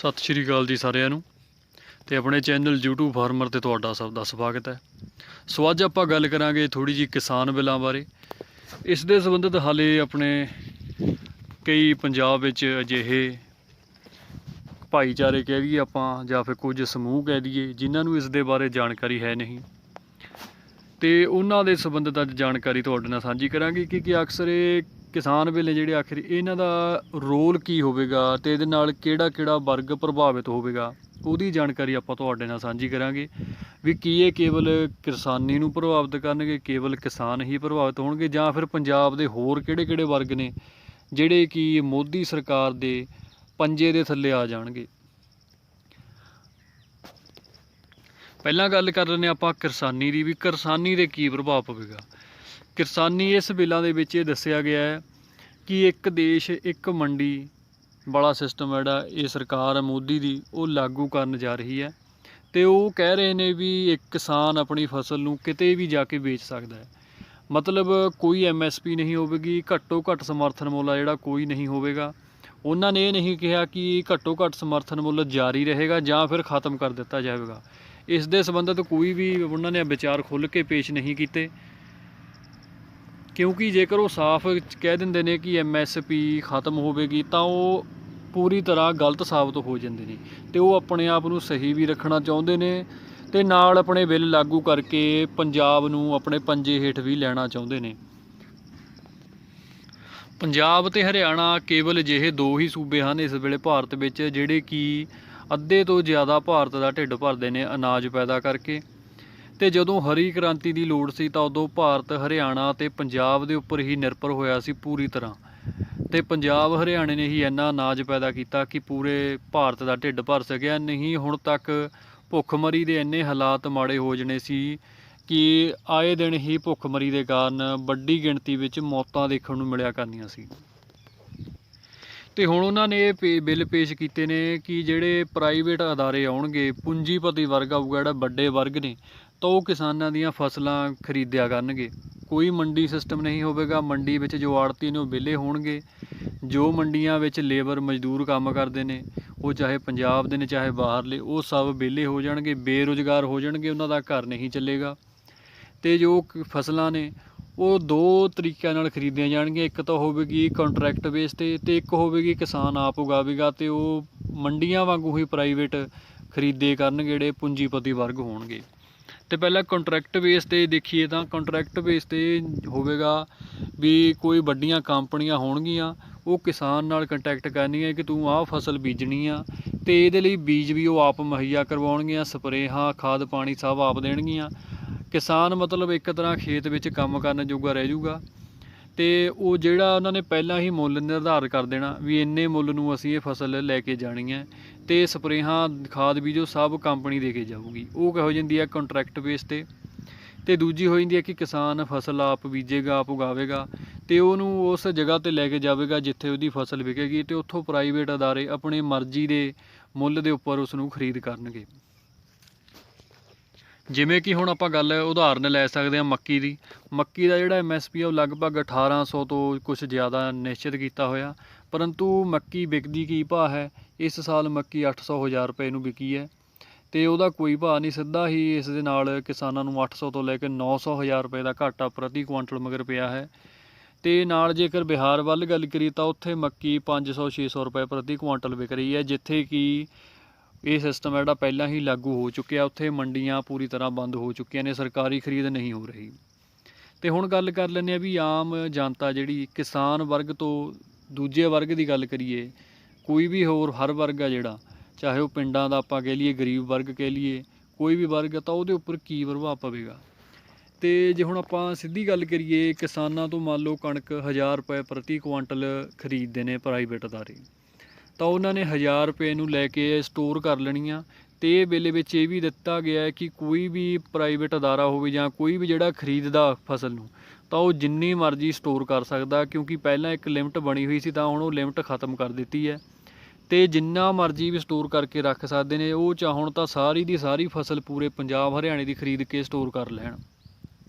सत श्री अकाल जी सारिਆਂ ਨੂੰ ਤੇ ਆਪਣੇ ਚੈਨਲ YouTube ਫਾਰਮਰ ਤੇ ਤੁਹਾਡਾ ਸਭ ਦਾ ਸਵਾਗਤ ਹੈ। ਸੋ ਅੱਜ ਆਪਾਂ ਗੱਲ ਕਰਾਂਗੇ ਥੋੜੀ ਜੀ ਕਿਸਾਨ ਬਿੱਲਾਂ ਬਾਰੇ। ਇਸ ਦੇ ਸੰਬੰਧਿਤ ਹਾਲੇ ਆਪਣੇ ਕਈ ਪੰਜਾਬ ਵਿੱਚ ਅਜਿਹੇ ਭਾਈਚਾਰੇ ਕਹਿ ਦਈਏ ਆਪਾਂ ਜਾਂ ਫਿਰ ਕੁਝ ਸਮੂਹ ਕਹਿ ਦਈਏ ਜਿਨ੍ਹਾਂ ਨੂੰ ਇਸ ਦੇ ਬਾਰੇ ਜਾਣਕਾਰੀ ਹੈ ਨਹੀਂ, ਤੇ ਉਹਨਾਂ ਦੇ ਸੰਬੰਧਿਤ ਅੱਜ ਜਾਣਕਾਰੀ ਤੁਹਾਡੇ ਨਾਲ ਸਾਂਝੀ ਕਰਾਂਗੇ ਕਿ ਅਕਸਰ ਇਹ किसान बिल ने जिहड़े आखिर इन्हां दा रोल की होवेगा ते इहदे नाल किहड़ा वर्ग प्रभावित होवेगा ਉਹਦੀ जानकारी आपां तुहाडे नाल सांझी करांगे भी की ये केवल किसानी नूं प्रभावित करनगे, केवल किसान ही प्रभावित होणगे जां फिर पंजाब दे होर किहड़े वर्ग ने जिहड़े कि मोदी सरकार दे पंजे दे थल्ले आ जाणगे। ਪਹਿਲਾਂ ਗੱਲ ਕਰ ਲੈਂਦੇ ਆਪਾਂ किसानी दी भी किसानी दे की प्रभाव पवेगा। किसानी इस बिलों के विच दस्सिया गया है कि एक देश एक मंडी वाला सिस्टम है ये सरकार मोदी दी वो लागू करन जा रही है, तो वो कह रहे हैं भी एक किसान अपनी फसल नूं किते भी जाके बेच सकता है। मतलब कोई MSP नहीं होगी, घट्टो घट्ट समर्थन मुल जिहड़ा कोई नहीं होगा। उन्होंने ये नहीं कहा कि घट्टो घट्ट समर्थन मुल जारी रहेगा जां फिर ख़त्म कर दिता जाएगा। इस दे संबंधित कोई भी उन्होंने विचार खुल के पेश नहीं किए, क्योंकि जेकर वो साफ कह देंगे ने कि MSP खत्म होगी तो वो पूरी तरह गलत साबित हो जाते हैं, तो वो अपने आप को सही भी रखना चाहते हैं तो नाल अपने बिल लागू करके पंजाब नूं अपने पंजे हेठ भी लेना चाहते हैं। पंजाब ते हरियाणा केवल अजिहे दो ही सूबे हैं इस वेले भारत विच जिहड़े कि अद्धे तो ज़्यादा भारत का ढिड भरते हैं अनाज पैदा करके। तो जदों हरी क्रांति की लोड़ सी तो उदों भारत हरियाणा तो पंजाब के उपर ही निर्भर होया सी पूरी तरह, तो पंजाब हरियाणे ने ही इन्ना अनाज पैदा किया कि पूरे भारत का ढिड भर सकिया। नहीं हुण तक भुखमरी के इन्ने हालात माड़े हो जाने सी कि आए दिन ही भुखमरी के कारण वड्डी गिणती विच मौतां देखण नूं मिलिया करनियां सी। तो हुण उन्होंने ये बिल पेश किए ने कि जिहड़े प्राइवेट अदारे आउणगे, पूंजीपति वर्ग आऊगा जिहड़ा वड्डे वर्ग ने, तो वो किसानां दीयां फसलां खरीदिया करनगे। कोई मंडी सिस्टम नहीं होवेगा, मंडी विच जो आड़ती ने वो विले होणगे। जो मंडियां विच लेबर मजदूर काम करते हैं वो चाहे पंजाब दे ने चाहे बाहरले, वो सब विले हो जाणगे, बेरोज़गार हो जाणगे, उन्हां दा घर नहीं चलेगा। तो जो फसलां ने वो दो तरीक़े नाल खरीदियां जाणगियां, एक तो होवेगी कॉन्ट्रैक्ट बेस ते एक होवेगी किसान आप उगावेगा, तो वो मंडियां वांगू ही प्राइवेट खरीदे करनगे जिहड़े पूंजीपति वर्ग होणगे। तो पहला कॉन्ट्रैक्ट बेस ते देखिए तो कॉन्ट्रैक्ट बेस ते होवेगा भी कोई वड्डियां कंपनियां होणगियां, वो किसान नाल कंटैक्ट करनी है कि तू आह फसल बीजनी आ, तो ये लई बीज भी वो आप मुहैया करवाउणगियां, स्प्रेहां खाद पानी सब आप देणगियां। किसान मतलब एक तरह खेत विच काम करन जोगा रह जूगा, तो वो जिहड़ा उन्होंने पहला ही मुल निर्धारित कर देना भी इन्ने मुल नूं असीं ये फसल लैके जानी है, तो स्प्रेहां खाद बीजो सब कंपनी दे के जाऊगी। वो हो जाती है कॉन्ट्रैक्ट बेस ते दूजी हो जाती है कि किसान फसल आप बीजेगा आप उगावेगा, तो उन्होंने उस जगह पर लैके जाएगा जिथे उसकी फसल विकेगी, तो उत्थों प्राइवेट अदारे अपनी मर्जी के मुल के उपर उसनूं खरीद करनगे। जिमें कि हुण आपां गल उदाहरण लै सकते हैं मक्की की। मक्की का जिहड़ा MSP है लगभग 1800 तो कुछ ज़्यादा निश्चित किया होया, परंतु मक्की विकदी की भाव है। इस साल मक्की 800-1000 रुपए नूं विकी है, तो वह कोई भाव नहीं, सीधा ही इस दे नाल किसानां नूं 800 तो लैके 900-1000 रुपए का घाटा प्रति क्विंटल मगर पिया है। तो नाल जेकर बिहार वल गल करिए तो उत्थे मक्की 500-600 रुपए प्रति क्विंटल विक रही है, जिथे कि ये सिस्टम है पहला ही लागू हो चुकिया। उत्थे मंडियां पूरी तरह बंद हो चुकिया ने, सरकारी खरीद नहीं हो रही। तो हुण गल कर लैंदे भी आम जनता जिहड़ी किसान वर्ग तो दूजे वर्ग की गल करिए, कोई भी होर हर वर्ग है जिहड़ा, चाहे वो पिंडां दा आपां कह लीए, गरीब वर्ग कह लीए, कोई भी वर्ग तो उहदे उपर की प्रभाव पवेगा। तो जे हुण आपां सीधी गल करिए किसानां तो मान लो कणक 1000 रुपए प्रति क्विंटल खरीदते हैं प्राइवेट अदारे, तो उन्होंने 1000 रुपए नूं लैके स्टोर कर लेणियां। तो ये बिल विच ये भी दिता गया है कि कोई भी प्राइवेट अदारा होवे जां कोई भी जिहड़ा खरीददा फसल नूं, तो वो जिन्नी मर्जी स्टोर कर सकदा, क्योंकि पहलां एक लिमिट बनी हुई सी, तां हुण वो लिमिट खत्म कर दित्ती है। तो जिन्ना मर्जी भी स्टोर करके रख सकते हैं, वो चाहण तो सारी दी सारी फसल पूरे पंजाब हरियाणे की खरीद के स्टोर कर लैण,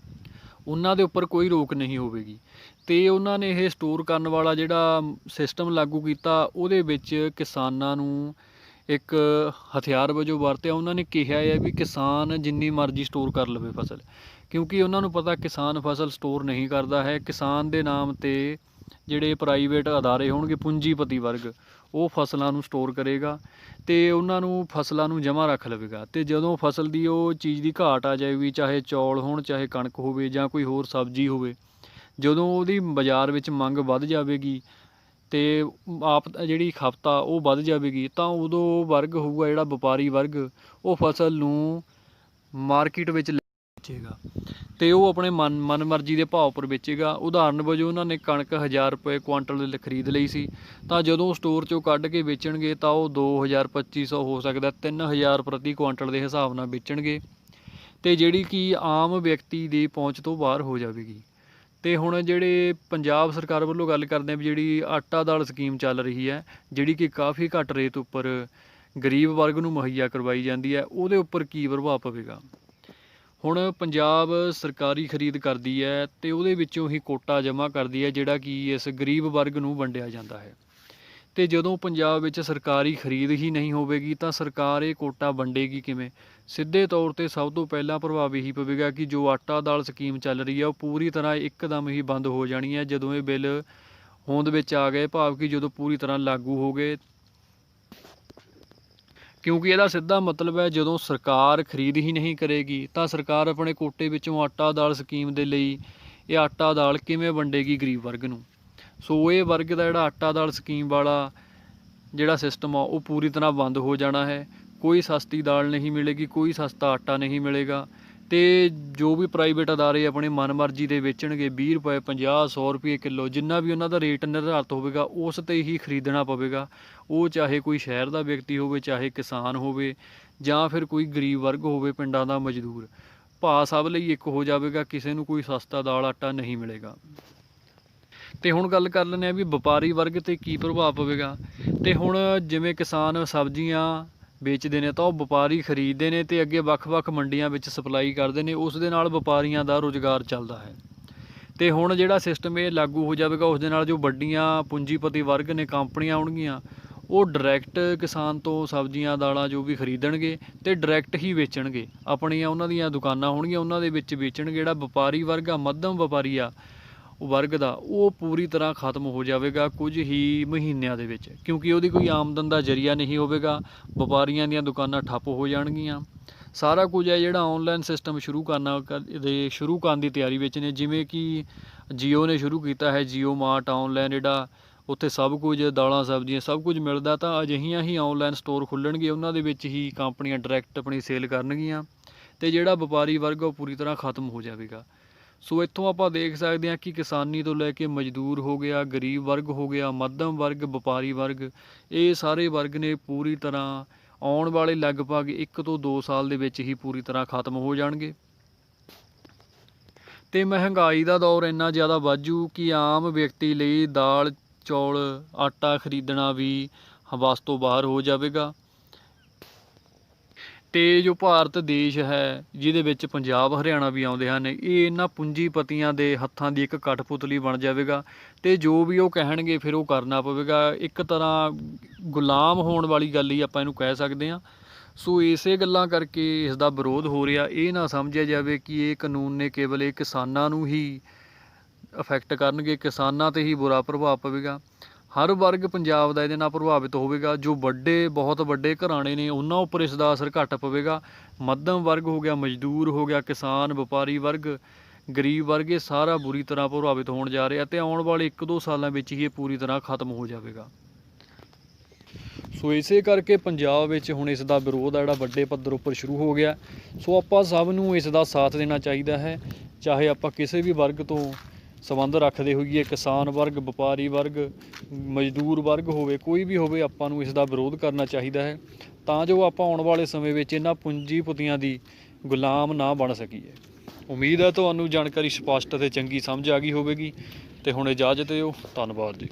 उन्हां दे उपर कोई रोक नहीं होवेगी। तो उन्होंने ये स्टोर करने वाला जिहड़ा सिस्टम लागू किया, उहदे विच किसानां नूं ਇੱਕ ਹਥਿਆਰ ਵਜੋਂ ਵਰਤਿਆ। ਉਹਨਾਂ ਨੇ ਕਿਹਾ ਹੈ ਵੀ ਕਿਸਾਨ ਜਿੰਨੀ ਮਰਜ਼ੀ ਸਟੋਰ ਕਰ ਲਵੇ ਫਸਲ, ਕਿਉਂਕਿ ਉਹਨਾਂ ਨੂੰ ਪਤਾ ਕਿਸਾਨ ਫਸਲ ਸਟੋਰ ਨਹੀਂ ਕਰਦਾ ਹੈ। ਕਿਸਾਨ ਦੇ ਨਾਮ 'ਤੇ ਜਿਹੜੇ ਪ੍ਰਾਈਵੇਟ ਅਦਾਰੇ ਹੋਣਗੇ, ਪੂੰਜੀਪਤੀ ਵਰਗ, ਉਹ ਫਸਲਾਂ ਨੂੰ ਸਟੋਰ ਕਰੇਗਾ ਅਤੇ ਉਹਨਾਂ ਨੂੰ ਫਸਲਾਂ ਨੂੰ ਜਮ੍ਹਾਂ ਰੱਖ ਲਵੇਗਾ। ਅਤੇ ਜਦੋਂ ਫਸਲ ਦੀ ਉਹ ਚੀਜ਼ ਦੀ ਘਾਟ ਆ ਜਾਏਗੀ, ਚਾਹੇ ਚੌਲ ਹੋਣ, ਚਾਹੇ ਕਣਕ ਹੋਵੇ ਜਾਂ ਕੋਈ ਹੋਰ ਸਬਜ਼ੀ ਹੋਵੇ, ਜਦੋਂ ਉਹਦੀ ਬਾਜ਼ਾਰ ਵਿੱਚ ਮੰਗ ਵੱਧ ਜਾਵੇਗੀ ਅਤੇ ਆਪ ਜਿਹੜੀ ਖਪਤ ਆ ਉਹ ਵੱਧ ਜਾਵੇਗੀ, ਤਾਂ ਉਦੋਂ ਉਹ ਵਰਗ ਹੋਊਗਾ ਜਿਹੜਾ ਵਪਾਰੀ ਵਰਗ, ਉਹ ਫਸਲ ਨੂੰ ਮਾਰਕੀਟ ਵਿੱਚ ਲੈ ਵੇਚੇਗਾ ਅਤੇ ਉਹ ਆਪਣੇ ਮਨ ਮਰਜ਼ੀ ਦੇ ਭਾਅ ਉੱਪਰ ਵੇਚੇਗਾ। ਉਦਾਹਰਨ ਵਜੋਂ ਉਹਨਾਂ ਨੇ ਕਣਕ 1000 ਰੁਪਏ ਕੁਆਂਟਲ ਖਰੀਦ ਲਈ ਸੀ, ਤਾਂ ਜਦੋਂ ਸਟੋਰ 'ਚੋਂ ਕੱਢ ਕੇ ਵੇਚਣਗੇ ਤਾਂ ਉਹ 2000, 2500, ਹੋ ਸਕਦਾ 3000 ਪ੍ਰਤੀ ਕੁਆਂਟਲ ਦੇ ਹਿਸਾਬ ਨਾਲ ਵੇਚਣਗੇ, ਅਤੇ ਜਿਹੜੀ ਕਿ ਆਮ ਵਿਅਕਤੀ ਦੀ ਪਹੁੰਚ ਤੋਂ ਬਾਹਰ ਹੋ ਜਾਵੇਗੀ। ਅਤੇ ਹੁਣ ਜਿਹੜੇ ਪੰਜਾਬ ਸਰਕਾਰ ਵੱਲੋਂ ਗੱਲ ਕਰਦੇ ਹਾਂ ਵੀ ਜਿਹੜੀ ਆਟਾ ਦਾਲ ਸਕੀਮ ਚੱਲ ਰਹੀ ਹੈ, ਜਿਹੜੀ ਕਿ ਕਾਫੀ ਘੱਟ ਰੇਟ ਉੱਪਰ ਗਰੀਬ ਵਰਗ ਨੂੰ ਮੁਹੱਈਆ ਕਰਵਾਈ ਜਾਂਦੀ ਹੈ, ਉਹਦੇ ਉੱਪਰ ਕੀ ਪ੍ਰਭਾਵ ਪਵੇਗਾ। ਹੁਣ ਪੰਜਾਬ ਸਰਕਾਰੀ ਖਰੀਦ ਕਰਦੀ ਹੈ ਅਤੇ ਉਹਦੇ ਵਿੱਚੋਂ ਹੀ ਕੋਟਾ ਜਮ੍ਹਾਂ ਕਰਦੀ ਹੈ, ਜਿਹੜਾ ਕਿ ਇਸ ਗਰੀਬ ਵਰਗ ਨੂੰ ਵੰਡਿਆ ਜਾਂਦਾ ਹੈ। ਅਤੇ ਜਦੋਂ ਪੰਜਾਬ ਵਿੱਚ ਸਰਕਾਰੀ ਖਰੀਦ ਹੀ ਨਹੀਂ ਹੋਵੇਗੀ ਤਾਂ ਸਰਕਾਰ ਇਹ ਕੋਟਾ ਵੰਡੇਗੀ ਕਿਵੇਂ। ਸਿੱਧੇ ਤੌਰ 'ਤੇ ਸਭ ਤੋਂ ਪਹਿਲਾਂ ਪ੍ਰਭਾਵ ਇਹੀ ਪਵੇਗਾ ਕਿ ਜੋ ਆਟਾ ਦਾਲ ਸਕੀਮ ਚੱਲ ਰਹੀ ਹੈ ਉਹ ਪੂਰੀ ਤਰ੍ਹਾਂ ਇੱਕਦਮ ਹੀ ਬੰਦ ਹੋ ਜਾਣੀ ਹੈ ਜਦੋਂ ਇਹ ਬਿੱਲ ਹੋਂਦ ਵਿੱਚ ਆ ਗਏ, ਭਾਵ ਕਿ ਜਦੋਂ ਪੂਰੀ ਤਰ੍ਹਾਂ ਲਾਗੂ ਹੋ ਗਏ, ਕਿਉਂਕਿ ਇਹਦਾ ਸਿੱਧਾ ਮਤਲਬ ਹੈ ਜਦੋਂ ਸਰਕਾਰ ਖਰੀਦ ਹੀ ਨਹੀਂ ਕਰੇਗੀ ਤਾਂ ਸਰਕਾਰ ਆਪਣੇ ਕੋਟੇ ਵਿੱਚੋਂ ਆਟਾ ਦਾਲ ਸਕੀਮ ਦੇ ਲਈ ਇਹ ਆਟਾ ਦਾਲ ਕਿਵੇਂ ਵੰਡੇਗੀ ਗਰੀਬ ਵਰਗ ਨੂੰ। ਸੋ ਇਹ ਵਰਗ ਦਾ ਜਿਹੜਾ ਆਟਾ ਦਾਲ ਸਕੀਮ ਵਾਲਾ ਜਿਹੜਾ ਸਿਸਟਮ ਆ ਉਹ ਪੂਰੀ ਤਰ੍ਹਾਂ ਬੰਦ ਹੋ ਜਾਣਾ ਹੈ। ਕੋਈ ਸਸਤੀ ਦਾਲ ਨਹੀਂ ਮਿਲੇਗੀ, ਕੋਈ ਸਸਤਾ ਆਟਾ ਨਹੀਂ ਮਿਲੇਗਾ, ਅਤੇ ਜੋ ਵੀ ਪ੍ਰਾਈਵੇਟ ਅਦਾਰੇ ਆਪਣੇ ਮਨਮਰਜ਼ੀ ਦੇ ਵੇਚਣਗੇ 20 ਰੁਪਏ, 50, 100 ਰੁਪਏ ਕਿੱਲੋ, ਜਿੰਨਾ ਵੀ ਉਹਨਾਂ ਦਾ ਰੇਟ ਨਿਰਧਾਰਿਤ ਹੋਵੇਗਾ ਉਸ 'ਤੇ ਹੀ ਖਰੀਦਣਾ ਪਵੇਗਾ। ਉਹ ਚਾਹੇ ਕੋਈ ਸ਼ਹਿਰ ਦਾ ਵਿਅਕਤੀ ਹੋਵੇ, ਚਾਹੇ ਕਿਸਾਨ ਹੋਵੇ, ਜਾਂ ਫਿਰ ਕੋਈ ਗਰੀਬ ਵਰਗ ਹੋਵੇ, ਪਿੰਡਾਂ ਦਾ ਮਜ਼ਦੂਰ, ਭਾਅ ਸਭ ਲਈ ਇੱਕ ਹੋ ਜਾਵੇਗਾ, ਕਿਸੇ ਨੂੰ ਕੋਈ ਸਸਤਾ ਦਾਲ ਆਟਾ ਨਹੀਂ ਮਿਲੇਗਾ। ਅਤੇ ਹੁਣ ਗੱਲ ਕਰ ਲੈਂਦੇ ਹਾਂ ਵੀ ਵਪਾਰੀ ਵਰਗ 'ਤੇ ਕੀ ਪ੍ਰਭਾਵ ਪਵੇਗਾ। ਅਤੇ ਹੁਣ ਜਿਵੇਂ ਕਿਸਾਨ ਸਬਜ਼ੀਆਂ ਵੇਚਦੇ ਨੇ ਤਾਂ ਉਹ ਵਪਾਰੀ ਖਰੀਦਦੇ ਨੇ ਅਤੇ ਅੱਗੇ ਵੱਖ-ਵੱਖ ਮੰਡੀਆਂ ਵਿੱਚ ਸਪਲਾਈ ਕਰਦੇ ਨੇ, ਉਸ ਦੇ ਨਾਲ ਵਪਾਰੀਆਂ ਦਾ ਰੁਜ਼ਗਾਰ ਚੱਲਦਾ ਹੈ। ਅਤੇ ਹੁਣ ਜਿਹੜਾ ਸਿਸਟਮ ਇਹ ਲਾਗੂ ਹੋ ਜਾਵੇਗਾ, ਉਸ ਦੇ ਨਾਲ ਜੋ ਵੱਡੀਆਂ ਪੂੰਜੀਪਤੀ ਵਰਗ ਨੇ, ਕੰਪਨੀਆਂ ਆਉਣਗੀਆਂ, ਉਹ ਡਾਇਰੈਕਟ ਕਿਸਾਨ ਤੋਂ ਸਬਜ਼ੀਆਂ ਦਾਲਾਂ ਜੋ ਵੀ ਖਰੀਦਣਗੇ ਅਤੇ ਡਾਇਰੈਕਟ ਹੀ ਵੇਚਣਗੇ। ਆਪਣੀਆਂ ਉਹਨਾਂ ਦੀਆਂ ਦੁਕਾਨਾਂ ਹੋਣਗੀਆਂ, ਉਹਨਾਂ ਦੇ ਵਿੱਚ ਵੇਚਣਗੇ। ਜਿਹੜਾ ਵਪਾਰੀ ਵਰਗ ਆ, ਮੱਧਮ ਵਪਾਰੀ ਆ ਵਰਗ ਦਾ, ਉਹ ਪੂਰੀ ਤਰ੍ਹਾਂ ਖਤਮ ਹੋ ਜਾਵੇਗਾ ਕੁਝ ਹੀ ਮਹੀਨਿਆਂ ਦੇ ਵਿੱਚ, ਕਿਉਂਕਿ ਉਹਦੀ ਕੋਈ ਆਮਦਨ ਦਾ ਜ਼ਰੀਆ ਨਹੀਂ ਹੋਵੇਗਾ। ਵਪਾਰੀਆਂ ਦੀਆਂ ਦੁਕਾਨਾਂ ਠੱਪ ਹੋ ਜਾਣਗੀਆਂ। ਸਾਰਾ ਕੁਝ ਹੈ ਜਿਹੜਾ ਔਨਲਾਈਨ ਸਿਸਟਮ ਸ਼ੁਰੂ ਕਰਨ ਦੀ ਤਿਆਰੀ ਵਿੱਚ ਨੇ, ਜਿਵੇਂ ਕਿ ਜੀਓ ਨੇ ਸ਼ੁਰੂ ਕੀਤਾ ਹੈ, ਜੀਓ ਮਾਰਟ ਔਨਲਾਈਨ, ਜਿਹੜਾ ਉੱਥੇ ਸਭ ਕੁਝ ਦਾਲਾਂ ਸਬਜ਼ੀਆਂ ਸਭ ਕੁਝ ਮਿਲਦਾ। ਤਾਂ ਅਜਿਹੀਆਂ ਹੀ ਔਨਲਾਈਨ ਸਟੋਰ ਖੁੱਲ੍ਹਣਗੇ, ਉਹਨਾਂ ਦੇ ਵਿੱਚ ਹੀ ਕੰਪਨੀਆਂ ਡਾਇਰੈਕਟ ਆਪਣੀ ਸੇਲ ਕਰਨਗੀਆਂ ਅਤੇ ਜਿਹੜਾ ਵਪਾਰੀ ਵਰਗ ਉਹ ਪੂਰੀ ਤਰ੍ਹਾਂ ਖਤਮ ਹੋ ਜਾਵੇਗਾ। ਸੋ ਇੱਥੋਂ ਆਪਾਂ ਦੇਖ ਸਕਦੇ ਹਾਂ ਕਿ ਕਿਸਾਨੀ ਤੋਂ ਲੈ ਕੇ ਮਜ਼ਦੂਰ ਹੋ ਗਿਆ, ਗਰੀਬ ਵਰਗ ਹੋ ਗਿਆ, ਮੱਧਮ ਵਰਗ, ਵਪਾਰੀ ਵਰਗ, ਇਹ ਸਾਰੇ ਵਰਗ ਨੇ ਪੂਰੀ ਤਰ੍ਹਾਂ ਆਉਣ ਵਾਲੇ ਲਗਭਗ 1 ਤੋਂ 2 ਸਾਲ ਦੇ ਵਿੱਚ ਹੀ ਪੂਰੀ ਤਰ੍ਹਾਂ ਖਤਮ ਹੋ ਜਾਣਗੇ। ਅਤੇ ਮਹਿੰਗਾਈ ਦਾ ਦੌਰ ਇੰਨਾ ਜ਼ਿਆਦਾ ਵੱਧ ਕਿ ਆਮ ਵਿਅਕਤੀ ਲਈ ਦਾਲ, ਚੌਲ, ਆਟਾ ਖਰੀਦਣਾ ਵੀ ਵੱਸ ਤੋਂ ਬਾਹਰ ਹੋ ਜਾਵੇਗਾ। ਅਤੇ ਜੋ ਭਾਰਤ ਦੇਸ਼ ਹੈ, ਜਿਹਦੇ ਵਿੱਚ ਪੰਜਾਬ, ਹਰਿਆਣਾ ਵੀ ਆਉਂਦੇ ਹਨ, ਇਹ ਇਹਨਾਂ ਪੂੰਜੀਪਤੀਆਂ ਦੇ ਹੱਥਾਂ ਦੀ ਇੱਕ ਕਠਪੁਤਲੀ ਬਣ ਜਾਵੇਗਾ ਅਤੇ ਜੋ ਵੀ ਉਹ ਕਹਿਣਗੇ ਫਿਰ ਉਹ ਕਰਨਾ ਪਵੇਗਾ। ਇੱਕ ਤਰ੍ਹਾਂ ਗੁਲਾਮ ਹੋਣ ਵਾਲੀ ਗੱਲ ਹੀ ਆਪਾਂ ਇਹਨੂੰ ਕਹਿ ਸਕਦੇ ਹਾਂ। ਸੋ ਇਸੇ ਗੱਲਾਂ ਕਰਕੇ ਇਸ ਦਾ ਵਿਰੋਧ ਹੋ ਰਿਹਾ। ਇਹ ਨਾ ਸਮਝਿਆ ਜਾਵੇ ਕਿ ਇਹ ਕਾਨੂੰਨ ਨੇ ਕੇਵਲ ਇਹ ਕਿਸਾਨਾਂ ਨੂੰ ਹੀ ਅਫੈਕਟ ਕਰਨਗੇ, ਕਿਸਾਨਾਂ 'ਤੇ ਹੀ ਬੁਰਾ ਪ੍ਰਭਾਵ ਪਵੇਗਾ। ਹਰ ਵਰਗ ਪੰਜਾਬ ਦਾ ਇਹਦੇ ਨਾਲ ਪ੍ਰਭਾਵਿਤ ਹੋਵੇਗਾ। ਜੋ ਬਹੁਤ ਵੱਡੇ ਘਰਾਣੇ ਨੇ ਉਹਨਾਂ ਉੱਪਰ ਇਸ ਦਾ ਅਸਰ ਘੱਟ ਪਵੇਗਾ। ਮੱਧਮ ਵਰਗ ਹੋ ਗਿਆ, ਮਜ਼ਦੂਰ ਹੋ ਗਿਆ, ਕਿਸਾਨ, ਵਪਾਰੀ ਵਰਗ, ਗਰੀਬ ਵਰਗ, ਇਹ ਸਾਰਾ ਬੁਰੀ ਤਰ੍ਹਾਂ ਪ੍ਰਭਾਵਿਤ ਹੋਣ ਜਾ ਰਿਹਾ ਅਤੇ ਆਉਣ ਵਾਲੇ 1-2 ਸਾਲਾਂ ਵਿੱਚ ਹੀ ਇਹ ਪੂਰੀ ਤਰ੍ਹਾਂ ਖਤਮ ਹੋ ਜਾਵੇਗਾ। ਸੋ ਇਸੇ ਕਰਕੇ ਪੰਜਾਬ ਵਿੱਚ ਹੁਣ ਇਸ ਦਾ ਵਿਰੋਧ ਆ ਜਿਹੜਾ ਵੱਡੇ ਪੱਧਰ ਉੱਪਰ ਸ਼ੁਰੂ ਹੋ ਗਿਆ। ਸੋ ਆਪਾਂ ਸਭ ਨੂੰ ਇਸ ਦਾ ਸਾਥ ਦੇਣਾ ਚਾਹੀਦਾ ਹੈ, ਚਾਹੇ ਆਪਾਂ ਕਿਸੇ ਵੀ ਵਰਗ ਤੋਂ ਸੰਬੰਧ ਰੱਖਦੇ ਹੋਈਏ, ਕਿਸਾਨ ਵਰਗ, ਵਪਾਰੀ ਵਰਗ, ਮਜ਼ਦੂਰ ਵਰਗ ਹੋਵੇ, ਕੋਈ ਵੀ ਹੋਵੇ, ਆਪਾਂ ਨੂੰ ਇਸ ਦਾ ਵਿਰੋਧ ਕਰਨਾ ਚਾਹੀਦਾ ਹੈ ਤਾਂ ਜੋ ਆਪਾਂ ਆਉਣ ਵਾਲੇ ਸਮੇਂ ਵਿੱਚ ਇਹਨਾਂ ਪੂੰਜੀਪਤੀਆਂ ਦੀ ਗੁਲਾਮ ਨਾ ਬਣ ਸਕੀਏ। ਉਮੀਦ ਹੈ ਤੁਹਾਨੂੰ ਜਾਣਕਾਰੀ ਸਪਸ਼ਟ ਅਤੇ ਚੰਗੀ ਸਮਝ ਆ ਗਈ ਹੋਵੇਗੀ ਅਤੇ ਹੁਣ ਇਜਾਜ਼ਤ ਦਿਓ। ਧੰਨਵਾਦ ਜੀ।